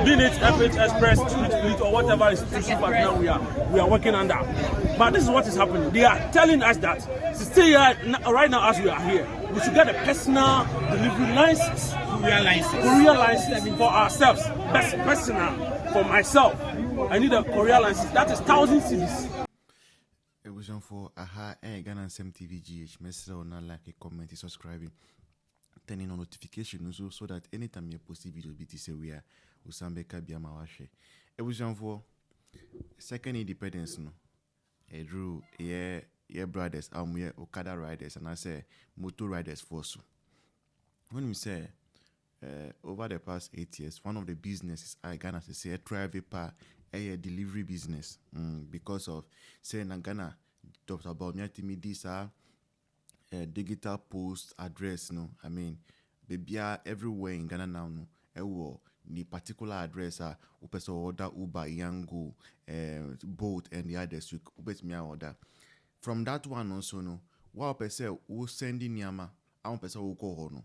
Be it FH Express, Street Fleet, or whatever institution partner we are working under. But this is what is happening. They are telling us that to stay here right now as we are here, we should get a personal delivery license. Courier license for ourselves. Personal for myself. I need a courier license. That is 1,000 cedis. It was on for AHA Ghana TV message or not, like a comment, subscribing, turning on notification so that anytime you post a video, BT say we are Usambeka Biamawashe. It was on for second independence. No, I drew brothers, Okada riders, and I say motor riders for so. When we say over the past 8 years, one of the businesses I Ghana to say a private a delivery business because of saying Ghana talked about me this digital post address. No, I mean baby everywhere in Ghana now. No, the particular address person order Uber, Yango, Bolt, and the others. You me order from that one also. No, what person who sending Yama, I person who go no.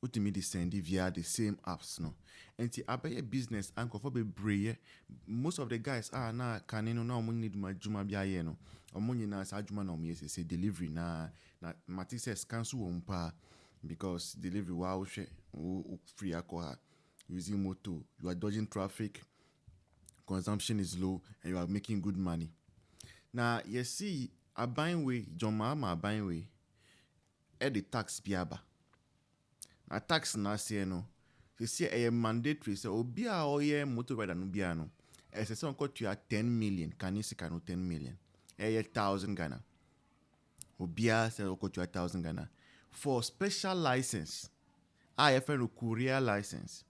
Ultimately send via the same apps. No, and see a business and for be most of the guys are now can no need my juma biya no or money na sa juma no say delivery na Mati says cancel umpa because delivery wow free alcohol using moto, you are dodging traffic, consumption is low, and you are making good money. Now you see a buying way John Mama buying way at the tax biaba. A tax na say no. You see a mandatory so obia or motor rider no biano. As a son got you 10 million, can you see 10 million? 1,000 Ghana. Obia say got you 1,000 Ghana. For special license, I have a courier license.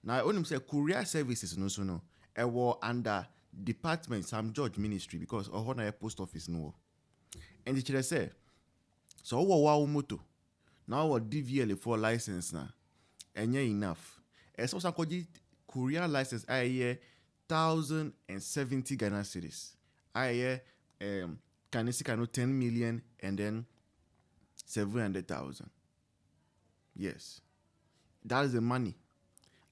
Now I only say courier services no so no. I was under department Sam George Ministry because a post office no. And the children say, so wow moto. Now what DVL for license na, and enough. It's also called courier license. I hear 1,070 Ghana cedis. I hear can you see 10 million and then 700,000. Yes, that is the money.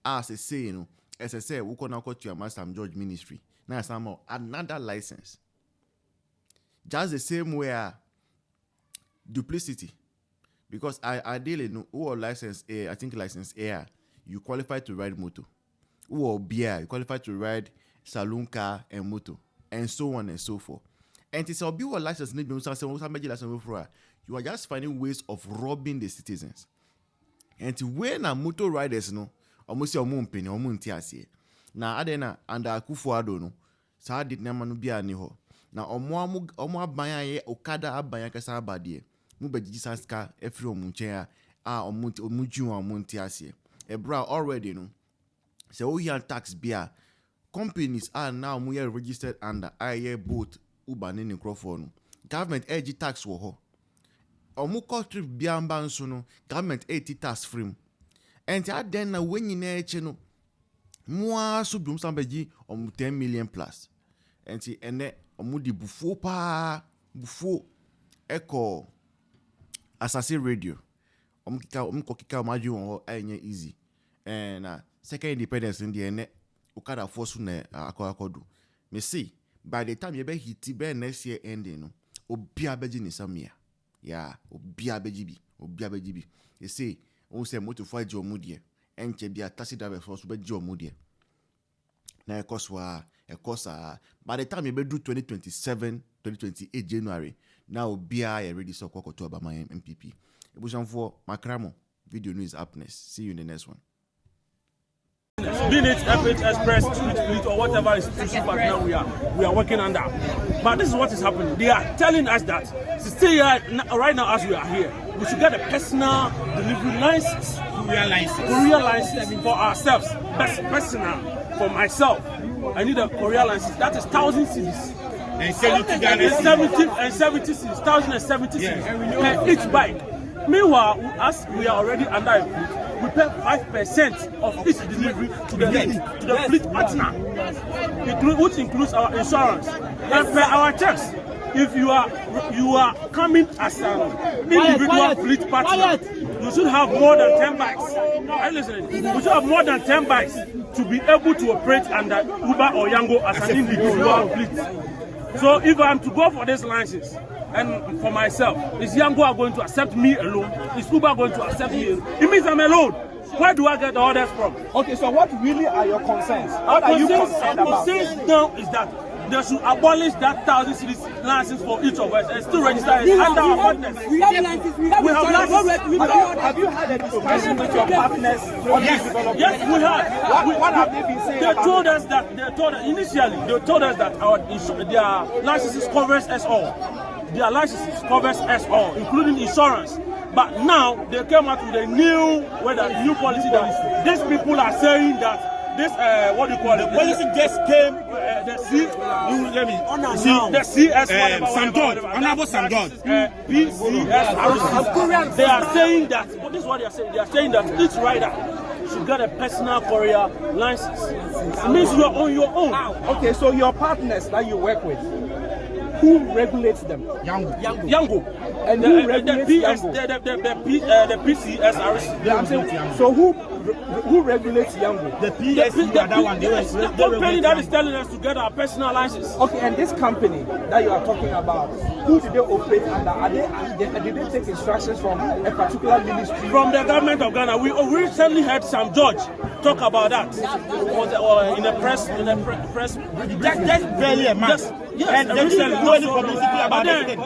As I say, you know, as I say, we can now go to your Master George Ministry. Now somehow another license. Just the same way duplicity. Because I ideally know who are license A, I think license A, you qualify to ride motor. Who are B, you qualify to ride saloon car and motor, and so on and so forth. And it's a be what license need you are just finding ways of robbing the citizens. And when a motor riders no, almost your moon penny or moon tiasi. Now adena under Kufuado no, so did Namanu be aniho. Now omo banya Okada abanya kasa badie. Mube Jesus car every munchea omunti ebra already no so we have tax beer companies are now registered under both Uber and Crawford. Government edge tax wo ho omu country biamba nso no government 80 tax free and then na when you eche no mo so dum sambeji 10 million plus and ene omu di bufo echo Assassin radio. Kika maju on enye easy. And second independence in the net Okada force na akodu. Me see by the time you be hit be next year ending no obia beji ni samia. Yeah, obia beji. You see, on say motor for jomu die. Enche bia taxi driver force be jomu die. Na cost by the time you be do 2028 January. Now, BI ready so to about my MPP. It was on for Macramo. Video news up next. See you in the next one. Be it FH Express, Street Fleet, or whatever institution partner we are working under. But this is what is happening. They are telling us that to stay here right now as we are here, we should get a personal delivery license. Courier license for ourselves. Personal for myself. I need a courier license. That is 1,000 cedis. And 70 cedis, 1,070 cedis each bike. Meanwhile, as we are already under a fleet, we pay 5% of each delivery to the fleet partner, which includes our insurance. And per our checks, if you are coming as an individual fleet partner, we should have more than 10 bikes. Are you listening? We should have more than 10 bikes to be able to operate under Uber or Yango as an individual fleet. So if I'm to go for this license, and for myself, is Yango going to accept me alone? Is Uber going to accept me alone? It means I'm alone. Where do I get the orders from? Okay, so what really are your concerns? What are you concerned about? Our concerns now is that they should abolish that 1,000 cedis license for each of us and still register it under our partners. We have licenses. Have you had a discussion with your partners on this development? Yes, we have. What have they been saying? They told us that their licenses covers us all. Their licenses covers us all, including insurance. But now they came out with a new policy that these people are saying that this what do you call it? The policy just came. The CS St. John, Honorable St. John, PCS. They are saying that. This is what they are saying. They are saying that each rider should get a personal courier license. It means you are on your own. Okay, so your partners that you work with, who regulates them? Yango. And who regulates Yango? The PCS. I'm saying, so who regulates Yango? the the company that is telling us to get our personal license. Okay, and this company that you are talking about, who do they operate under? Did they take instructions from a particular ministry? From the government of Ghana. We recently heard some judge talk about that. It was in a press. That's barely a month. Yes, and recently, but then, we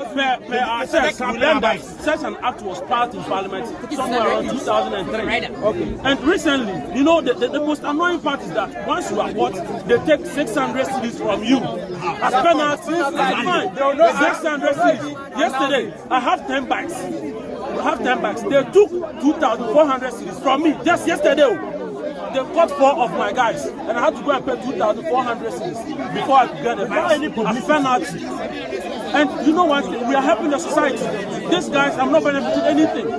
learned that such an act was passed in Parliament somewhere around 2003. Okay. And recently, you know, the most annoying part is that once you are bought, they take 600 cedis from you. As penalty, 600 cedis. Yesterday, I have 10 bikes. They took 2,400 cedis from me just yesterday. They caught 4 of my guys, and I had to go and pay 2,400 cedis before I could get a bike. As penalty. And you know what? We are helping the society. These guys have not benefited anything.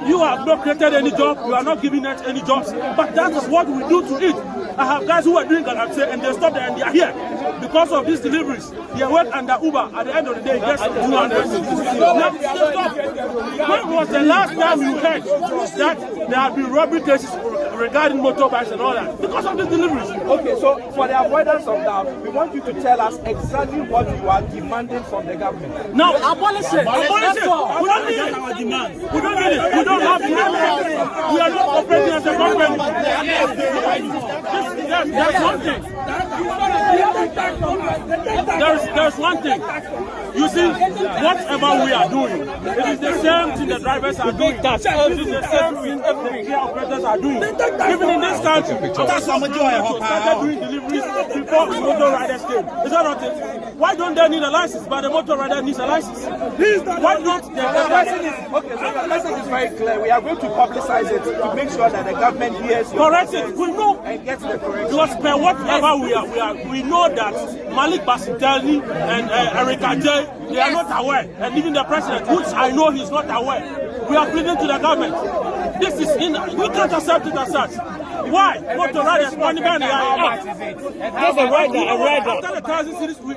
You have not created any job. You are not giving us any jobs. But that is what we do to it. I have guys who are doing that and they stopped there and they are here because of these deliveries. They work under Uber. At the end of the day, just 200. When was the last time you heard that there have been robbery cases regarding motorbikes and all that? Because of these deliveries. Okay, so for the avoidance of doubt, we want you to tell us exactly what you are demanding from the government. Now, abolish it. Abolish it. We don't need it. We don't need it. We don't have it. We are not operating as a government. There's one thing. There's one thing. You see, whatever we are doing, it is the same thing the drivers are doing. It is the same thing the care operators are doing. Even in this country, started doing deliveries before motor riders came. Is that not it? Why don't they need a license, but the motor rider needs a license? Why don't they? Okay, so the message is very clear. We are going to publicize it to make sure that the government hears you. Correct it. We know. And gets the correction. Because per whatever we know that Malik Basitani and Erika J, they are not aware. And even the president, which I know he's not aware. We are pleading to the government. This is we can't accept it as such. Why? Motor riders, money man, a rider. After the 1,000 cedis, we